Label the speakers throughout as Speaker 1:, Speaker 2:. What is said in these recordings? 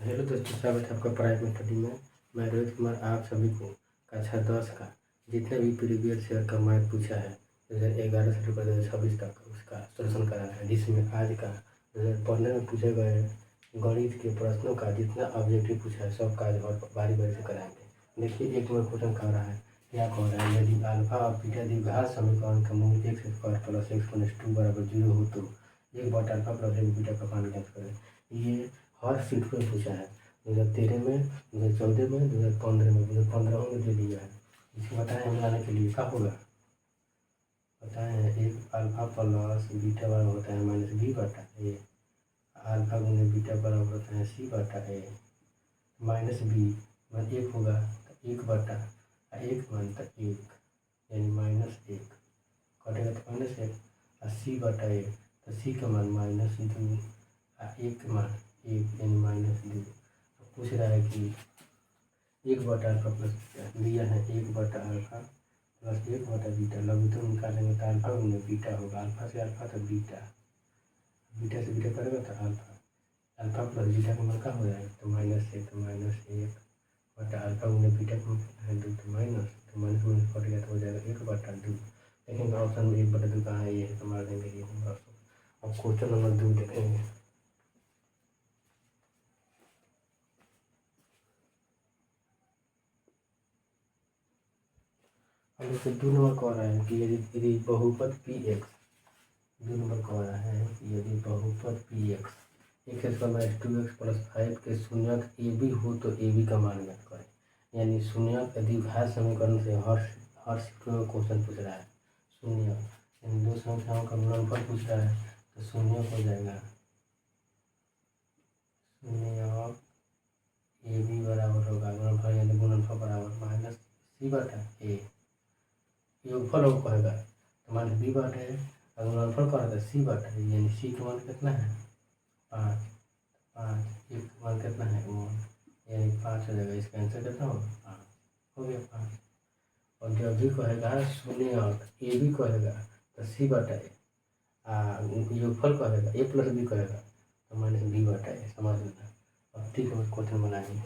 Speaker 1: Hello दोस्तों, स्वागत है आपका पढ़ाई में स्टडी में। मैं रोहित कुमार आप सभी को कक्षा 10 का जितने भी प्रीवियस ईयर का मैथ पूछा है 2011 से लेकर 2026 तक उसका सोल्यूशन कराना है, जिसमें आज का 2015 में पूछे गए गणित के प्रश्नों का जितना ऑब्जेक्टिव पूछा है सब का और बारी बारी से कराएंगे। देखिए, एक नंबर क्वेश्चन कह रहा है, क्या कह रहा है, यदि अल्फा और बीटा द्विघात समीकरण का मूल x square plus x minus 2 बराबर 0 हो तो एक बटा अल्फा प्लस एक बीटा का मान ज्ञात करें। ये हर सीट पर पूछा है, 2013 में, 2014 में, 2015 में, 2015 में दे दिया है। इसको बताएं हम लाने के लिए क्या होगा, बताएं। एक अल्फा प्लस बीटा बराबर होता है माइनस बी बटा ए, अल्फा गुने बीटा बराबर होता है सी बटा ए, माइनस बी मान एक होगा तो एक बटा एक मान तो एक यानी माइनस एक, कटेगा तो माइनस एक, और सी बटा ए तो सी का मान माइनस दो, एक मान एक यानी माइनस दो। पूछ रहा है कि एक बटा अल्फा प्लस दिया है एक बटा अल्फा प्लस एक बटा बीटा, लघुत्तम निकालेंगे तो अल्फा गुने बीटा होगा, अल्फा से अल्फा तो बीटा, बीटा से बीटा करेगा तो अल्फा, अल्फा प्लस बीटा का मान क्या हो जाएगा तो माइनस एक, तो माइनस एक बटा अल्फा गुने बीटा का मान है दो, तो माइनस माइनस कट गया तो हो जाएगा एक बटा दो। देखेंगे ऑप्शन में एक बटा दो कहाँ है, ये है तो मार देंगे ये नंबर। अब क्वेश्चन नंबर 2 देखेंगे। अब जैसे 2 नंबर कह रहा है कि यदि बहुपद पी एक्स, 2 नंबर कह रहा है कि यदि बहुपद P x x square minus 2x plus 5 के शून्यक ए बी हो तो ए बी का मान ज्ञात करें। यानी शून्यक द्विघात समीकरण से हर शिफ्ट में क्वेश्चन पूछ रहा है। शून्यक यानी दो संख्याओं का गुणनफल पूछ रहा है तो शून्यक हो जाएगा, शून्यक ए बी बराबर होगा गुणनफल यानी गुणनफल बराबर माइनस सी बटा ए, योगफल हो कहेगा तो माइनस बी बटा ए, अगर गुणनफल करेगा सी बटा ए यानी सी का मान कितना है 5, 5 एक मान कितना है 1 यानी 5 हो जाएगा। इसका आंसर कितना होगा 5, हो गया 5। और जब भी कहेगा शून्य ए भी कहेगा तो सी बटा ए, योगफल कहेगा ए प्लस बी कहेगा तो माइनस बी बटा ए, समझ लेना। अब ठीक है, क्वेश्चन बनाएंगे।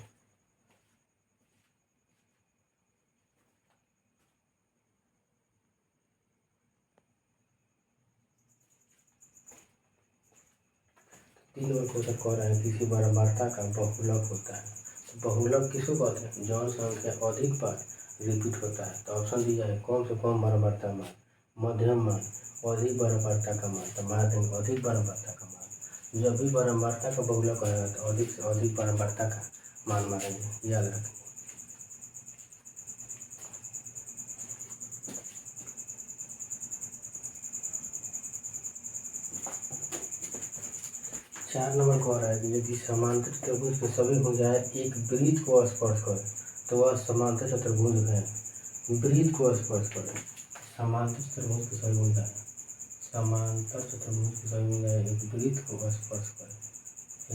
Speaker 1: तीन नंबर क्वेश्चन कह रहा है किसी बारंबारता का बहुलक होता है, तो बहुलक किसको कहते हैं, जौन संख्या अधिक बार रिपीट होता है। तो ऑप्शन दिया है कम से कम बारंबारता मान, मध्यम मान, अधिक बारंबारता का मान, तो मान देंगे अधिक बारंबारता का मान। जब भी बारंबारता का बहुलक आएगा तो अधिक से अधिक बारंबारता का मान मानेंगे, याद रखें। 4 नंबर कह रहा है कि यदि समांतर चतुर्भुज के सभी भुजाएं एक वृत्त को स्पर्श करें तो वह समांतर चतुर्भुज है। वृत्त को स्पर्श करें, समांतर चतुर्भुज के सभी भुजाएं, समांतर चतुर्भुज के सभी भुजाएं एक वृत्त को स्पर्श करें,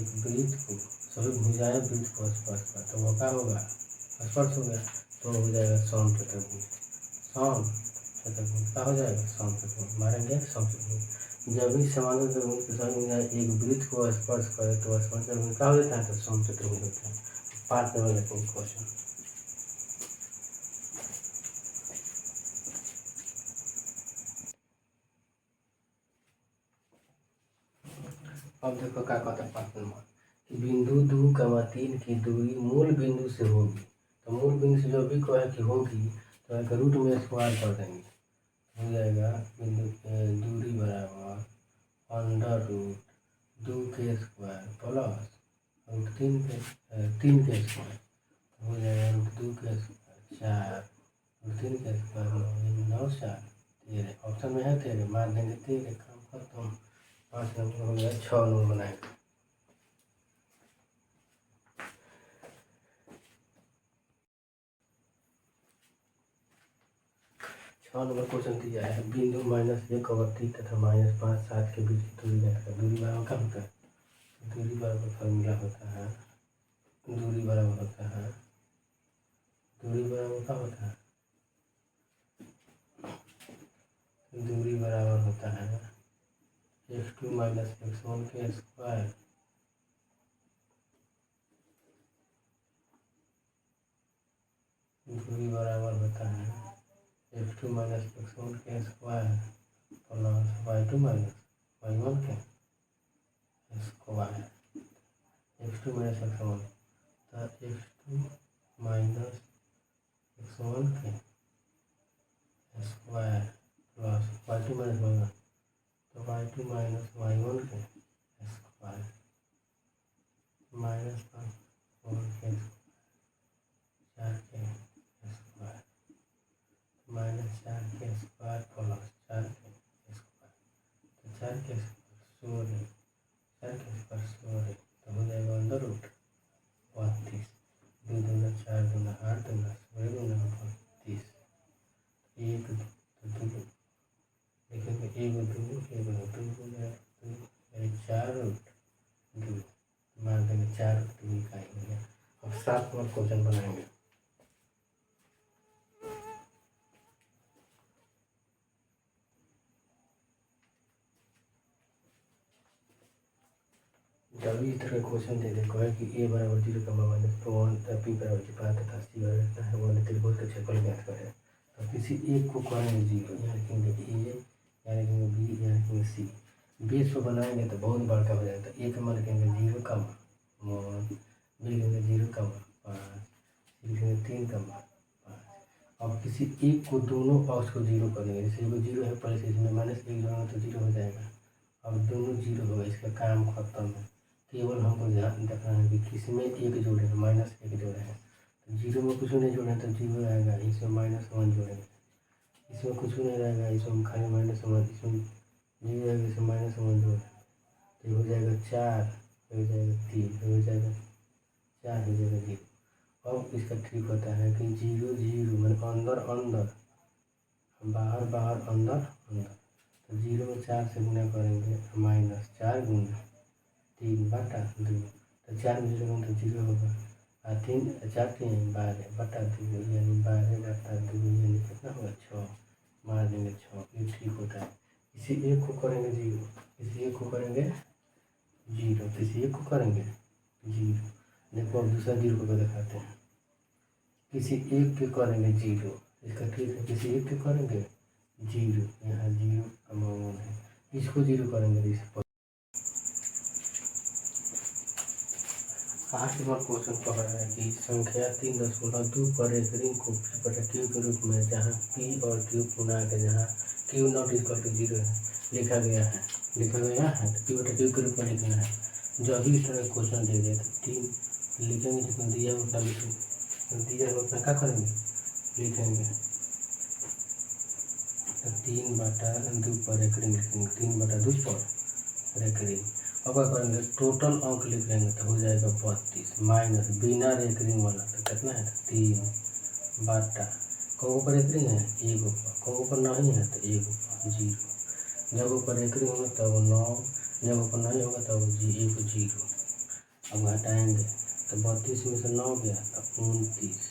Speaker 1: एक वृत्त को सभी भुजाएं वृत्त को स्पर्श करें तो वह क्या होगा, स्पर्श हो गया तो हो जाएगा सम चतुर्भुज। सम चतुर्भुज क्या हो जाएगा, सम चतुर्भुज, मारेंगे सम चतुर्भुज। जब भी समांतर चतुर्भुज के सभी भुजाएं एक वृत्त को स्पर्श करे तो स्पर्श चतुर्भुज क्या हो जाता है, तो सम चतुर्भुज होता है। 5 नंबर देखेंगे क्वेश्चन। अब देखो क्या कहता है 5 नंबर कि बिंदु 2, 3 की दूरी मूल बिंदु से होगी, तो मूल बिंदु से जो भी कहे कि होगी तो एक रूट में स्क्वायर कर देंगे, हो जाएगा बिंदु दूरी बराबर अंडर रूट 2 के स्क्वायर प्लस रूट 3 के स्क्वायर, हो जाएगा रूट 2 के स्क्वायर 4, रूट 3 के स्क्वायर 9 4 13, ऑप्शन में है 13, मान देंगे 13, काम खत्म। 5 नंबर हो गया। 6 नंबर बनाएंगे। 6 नंबर क्वेश्चन दिया है बिंदु -1 और 3 तथा -5 7 के बीच की दूरी ज्ञात करें। दूरी बराबर क्या होता है, दूरी बराबर फॉर्मूला होता है, दूरी बराबर होता है, दूरी बराबर क्या होता है, दूरी बराबर होता है x2 - x1 के स्क्वायर x2 माइनस x1 के square plus y2 minus y1 के स्क्वायर x2 माइनस x1 तो x2 माइनस x1 के square plus y2 minus y1 तो y2 माइनस y1 के स्क्वायर माइनस 1 के 4 के स्क्वायर माइनस 4 के स्क्वायर प्लस 4 के स्क्वायर तो 4 के स्क्वायर 16 4 के स्क्वायर 16 तो हो जाएगा अंडर रूट 32 2 दूना 4 दूना 8 दूना 16 दूना 32 एक तो दो देखेंगे एक दो 4 रूट 2 मान देंगे 4 रूट 2 निकालेंगे। अब 7 नंबर क्वेश्चन बनाएंगे। जब इस तरह क्वेश्चन दे दे कहे कि a बराबर 0 का माइनस 1 p बराबर 5 तथा c बराबर इतना है वो त्रिभुज का क्षेत्रफल ज्ञात करें। तो किसी एक को करेंगे 0 यहाँ लिखेंगे a यहाँ लिखेंगे b यहाँ लिखेंगे c बेस पर बनाएंगे तो बहुत बड़का हो जाएगा। तो a का मान लिखेंगे 0 का 1 b लिखेंगे 0 का 5 c लिखेंगे 3 का 5। अब किसी एक को दोनों पक्ष को 0 कर देंगे। जैसे वो 0 है पहले से इसमें माइनस 1 जोड़ेंगे तो 0 हो जाएगा। अब दोनों 0 होगा इसका काम खत्म है। केवल हमको ध्यान रखना है कि किसमें एक जोड़े हैं माइनस 1 जोड़े हैं तो 0 में कुछ नहीं जोड़े तो 0 आएगा। इसमें माइनस 1 जोड़ेंगे इसमें कुछ नहीं रहेगा इसमें खाली माइनस 1 इसमें 0 आएगा इसमें माइनस 1 जोड़े तो हो जाएगा 4 हो जाएगा 3 हो जाएगा 4 हो जाएगा 0। अब इसका ट्रिक होता है कि 0 0 मतलब अंदर अंदर बाहर बाहर अंदर अंदर तो 0 में 4 से गुना करेंगे माइनस 4 गुना 3 बटा 2 तो 4 में 0 तो 0 होगा और 3 4 3 12 बटा 2 यानी 12 बटा 2 यानी कितना होगा 6 मार देंगे 6। ये ठीक होता है। इसी एक को करेंगे 0 इसी एक को करेंगे 0 तो इसी एक को करेंगे 0। देखो अब दूसरा 0 को दिखाते हैं। किसी एक के करेंगे 0 इसका ठीक है। किसी एक के करेंगे 0 यहाँ 0 का मान है इसको 0 करेंगे इस पर 8 नंबर क्वेश्चन कह रहा है कि संख्या 3.2 पर एक रिंग को Q के रूप में जहाँ P और Q गुना के जहाँ Q नॉट इक्वल टू 0 है लिखा गया है तो Q के रूप में लिखना है। जब भी इस तरह क्वेश्चन दे दे तो 3 लिखेंगे जितना दिया उतना लिखेंगे दिया उतना क्या करेंगे लिखेंगे तो 3/2 पर एक रिंग लिखेंगे 3/2 पर एक रिंग। अब क्या करेंगे टोटल अंक लिख लेंगे तो हो जाएगा 32 माइनस बिना रेकरिंग वाला तो कितना है 3 बटा कौन ऊपर रेकरिंग है एक ऊपर कौन ऊपर नहीं है तो एक ऊपर 0 जब ऊपर रेकरिंग होगा तब 9 जब ऊपर नहीं होगा तब 0। अब घटाएंगे तो 32 में से 9 गया तो 29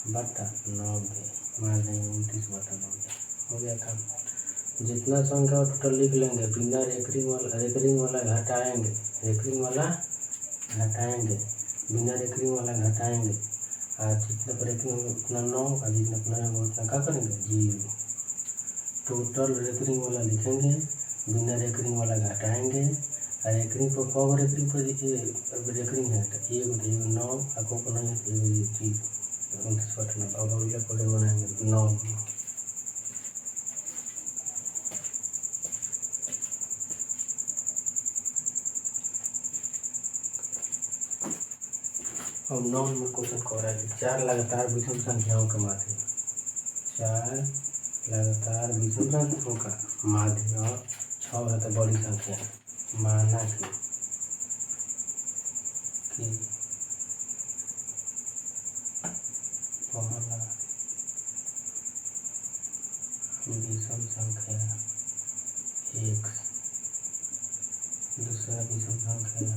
Speaker 1: बटा 90 मान लेंगे 29 बटा 90 हो गया काम। जितना संख्या टोटल लिख लेंगे बिना रेकरिंग वाला घटाएंगे बिना रेकरिंग वाला घटाएंगे और जितना पर रेकरिंग होगा उतना 9 और जितना पर नहीं होगा उतना क्या करेंगे 0। टोटल रेकरिंग वाला लिखेंगे बिना रेकरिंग वाला घटाएंगे और रेकरिंग पर कौन रेकरिंग पर रेकरिंग है तो एक 9 और कौन पर नहीं है तो 0 29 बटा 90। अब अगला क्वेश्चन बनाएंगे 9। अब 9 नंबर क्वेश्चन कह रहा है कि 4 लगातार विषम संख्याओं का माध्य 4 लगातार विषम संख्याओं का माध्य और 6 है तो बड़ी संख्या माना कि पहला विषम संख्या x दूसरा विषम संख्या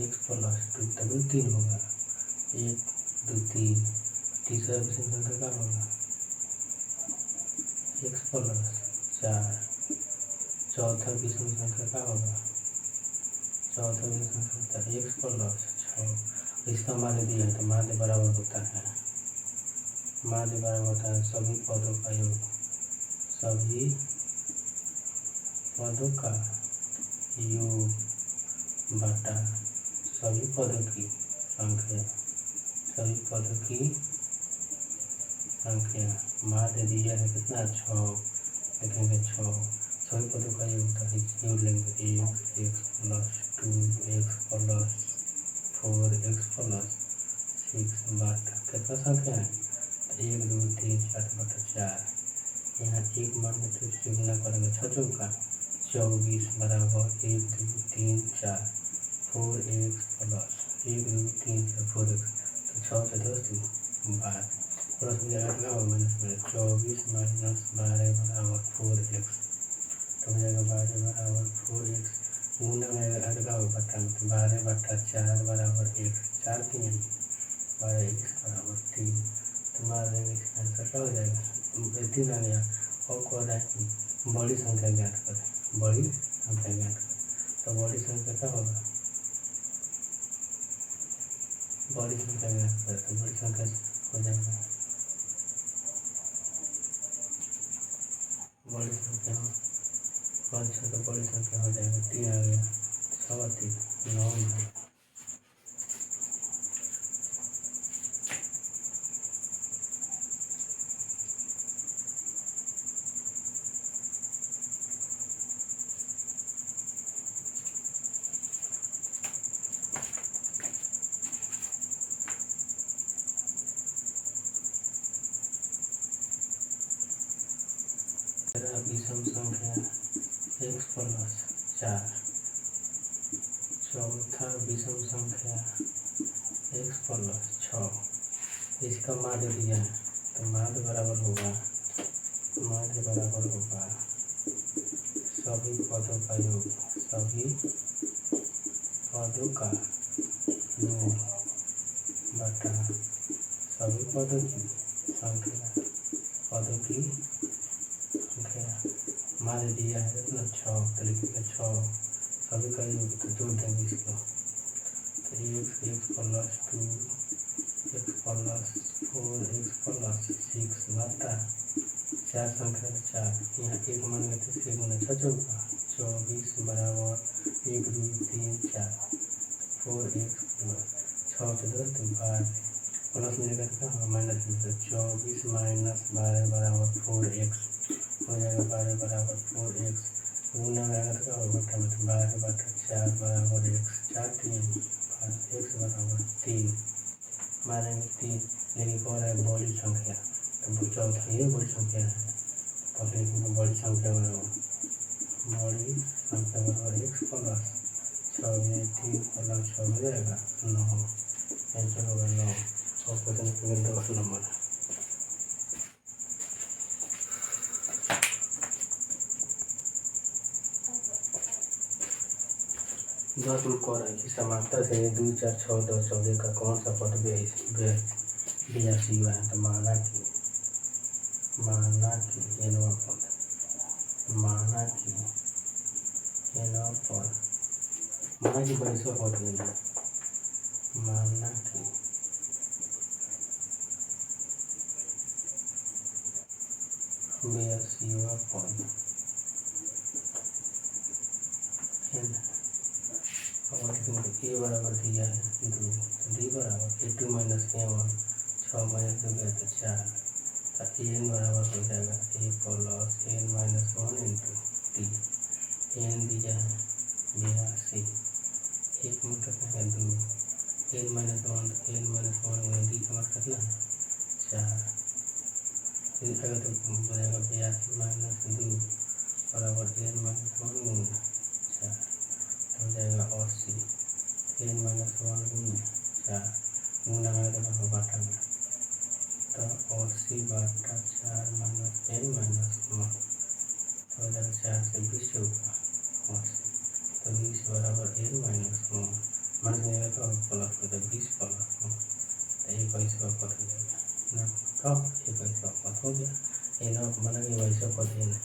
Speaker 1: x + 2 तभी 3 होगा 1 2 3 तीसरा विषम संख्या क्या होगा x + 4 चौथा विषम संख्या क्या होगा चौथा विषम संख्या x + 6 इसका मान दिया है तो मान बराबर होता है माध्य बराबर होता है सभी पदों का योग, सभी पदों का योग बटा सभी पदों की संख्या, सभी पदों की संख्या। माध्य दिया है कितना 6, लिखेंगे 6, सभी पदों का योग होता है, योग लेंगे x plus 2x plus 4x plus 6 बटा कितना संख्या है 1 2 3 4 बटा 4। यहाँ एक मान में तो इससे गुना करेंगे 6 चौका 24 बराबर 1 2 3 4 4x प्लस 1 2 3 4 4x, तो 6 से 10 12 प्लस में जाएगा क्या होगा माइनस में 24 माइनस 12 बराबर 4x, तो हो जाएगा 12 बराबर 4x, गुना में आएगा होगा बटा में, तो 12 बटा 4 बराबर 1, 4 3 12x बराबर 3, तो मार देंगे इसका आंसर क्या हो जाएगा 3 आ गया। और कह रहा है कि बड़ी संख्या ज्ञात करें, बड़ी संख्या ज्ञात करें, तो बड़ी संख्या क्या होगा, बड़ी संख्या ज्ञात करें, तो बड़ी संख्या हो जाएगा, बड़ी संख्या तो बड़ी संख्या हो जाएगा 3 आ गया, 6 3 9 है। विषम संख्या x प्लस 4, चौथा विषम संख्या x प्लस 6, इसका माध्य दिया है, तो माध्य बराबर होगा सभी पदों का योग, सभी पदों का योग बटा सभी पदों की संख्या, पदों की संख्या। माध्य दिया है कितना 6, तो लिखेंगे 6, सभी का योग तो जोड़ देंगे इसको, तो x plus 2x plus 4x plus 6 बटा 4 संख्या 4, यहाँ एक मान लेते इसके गुना 6 चौका 24 बराबर 1 2 3 4 4x प्लस 6 से 10 तो 12 प्लस में लेकर क्या होगा माइनस में, तो 24 माइनस 12 बराबर 4x हो जाएगा, 12 बराबर 4x, गुना में आएगा तो क्या होगा बटा में, तो 12 बटा 4 बराबर x, 4 3 x बराबर 3, मारेंगे 3, लेकिन कौन है बड़ी संख्या, तो चौथा ये बड़ी संख्या है, तो लिखेंगे बड़ी संख्या बराबर x प्लस 6 में 3 प्लस 6 हो जाएगा 9, आंसर होगा 9। और क्वेश्चन 10 नंबर 10 में कह रहा है कि समांतर से 2 4 6 10 14 का कौन सा पद व्यासी हुआ है, तो माना कि एनवा पद, माना कि बरिसवा पद लेना, माना कि व्यासीवा पद और ए बराबर दिया है 2, तो डी बराबर a2 माइनस a1, 6 माइनस 2 गया तो 4, तो एन बराबर हो जाएगा a plus n minus 1 into D, N दिया है 82, एक में कितना है 2, n माइनस 1 में डी का मतलब कितना है 4, फिर अगर तो बनेगा 82 माइनस 2 बराबर n माइनस 1 गुना 4, हो जाएगा 80, n माइनस 1 गुना 4 गुना में तो बाटा में, तो 80 बटा 4 माइनस n माइनस 1, तो हो जाएगा 4 से 20 होगा 80, तो 20 बराबर n माइनस 1, माइनस में तो प्लस हो जाएगा 20 प्लस 1, तो एक पैसा पद हो जाएगा ना, कब एक पैसा पद हो गया, ये ना बना के वैसा पद है ना।